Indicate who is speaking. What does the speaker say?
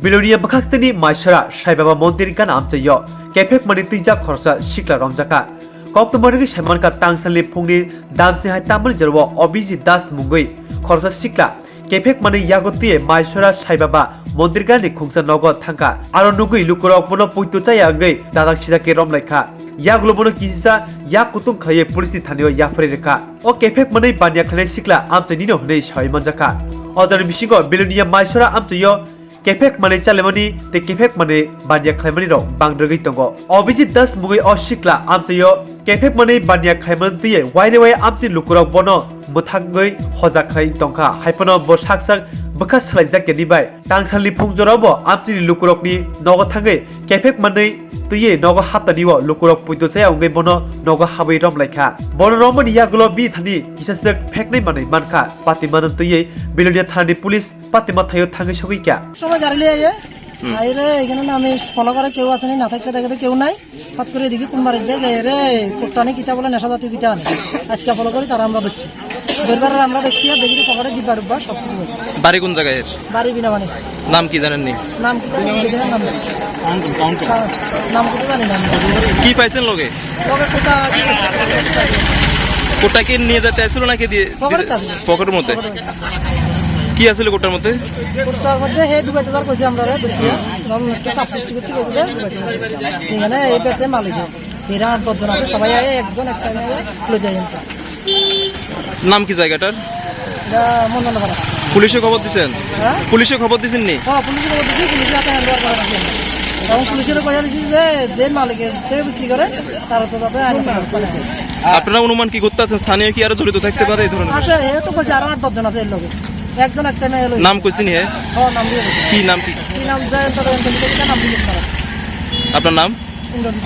Speaker 1: Bilonia Bakastani Maishara Shaibaba Mondir Gan Amtayo Kepek Manitija Korsa Shikla Ramjaka Koptomari Shamanka Tangsali Pungni Damsni Hatamar Jarwa Obiji Das Mungui Korsa Shikla Kepek Mani Yagotie Maishara Shaibaba Mondir Gani Kungsa Nogo Tanka Aronugui Lukuro Mono Puitucha Yangai Dadak Shidake Romleka Yaglobono Kisa Yakutum Kaye Police Tanio Yafreka O Kepek Mani Banya Kale Shikla Amtanino Hne Shaimanjaka Other Mishingo Bilonia Maishara Amtayo Kepek mane chalemani te kepek mane banya khaimani ro bangdragi tongo Obiji das mugui oshikla amtayo kepek mane banya khaimani tiye waire wai amsi lukurok bono muthangoi hojakhai tongkha haipono bo saksak baka slaijak keni bai tangsali pungjorabo amsi lukurokni nogo thangai kepek mane tiye nogo haptaniwo lukurok puito chaya ongai bono nogo habai rom laikha bono romani yagulo bi thani kisasak pheknai mane mankha patiman tiye Bilonia thani police patima thayo thangai sogikya
Speaker 2: সময় জারিলে আইয়ে আইরে এখানে না আমি follow করে কেউ আসেনি না থাকতে দেখে কেউ নাই হঠাৎ করে দেখি কোন মারে যায় রে কোটটানি কিতা বলে নেশা জাতীয় কিতা আছে আজকে ফলো করি তারা আমরা দেখছি দরবার আমরা দেখছি আর দেখি পকেটে ডিব্বা ডুব্বা সব কিছু আছে
Speaker 3: বাড়ি কোন জায়গায় এর
Speaker 2: বাড়ি বিনামানি
Speaker 3: নাম কি জানেন নি
Speaker 2: নাম কি জানেন নাম নাম কি জানি না
Speaker 3: কি পাইছেন লগে
Speaker 2: লগে কোটা
Speaker 3: কোটা কি নিয়ে যেতে আসছিল নাকি দিয়ে পকেটের মধ্যে কি আছিল কোটার মধ্যে
Speaker 2: কোটার মধ্যে হে ডুবাইতে যার কইছি আমরা রে দেখছি নন একটা সাবসিস্ট করছি কইছে এখানে এই পেছে মালিক এরা 10 জন আছে সবাই আয় একজন একটা লয়ে যায়
Speaker 3: নাম কি জায়গাটার
Speaker 2: এটা মন্ননপাড়া
Speaker 3: পুলিশে খবর দিবেন
Speaker 2: হ্যাঁ
Speaker 3: পুলিশে খবর দিবেন নি
Speaker 2: হ্যাঁ পুলিশে খবর দিছি পুলিশে হাতে হ্যান্ডওভার করা আছে এবং পুলিশের কইয়া দিছি যে মালিকের তে বিক্রি করে তার তো যাতে আইন ব্যবস্থা নেয়
Speaker 3: আপনারা অনুমান কি করতেছেন স্থানীয় কি আরো জড়িত থাকতে পারে এই ধরনের
Speaker 2: আছে হে তো কইছে আর 10 জন আছে এর লগে একজন একটা মেয়ে লই
Speaker 3: নাম কইছেন হে
Speaker 2: হ্যাঁ নাম দিয়ে
Speaker 3: কি নাম কি
Speaker 2: নাম যায় তো নাম দিয়ে
Speaker 3: আপনার নাম
Speaker 2: ইন্দ্রজিৎ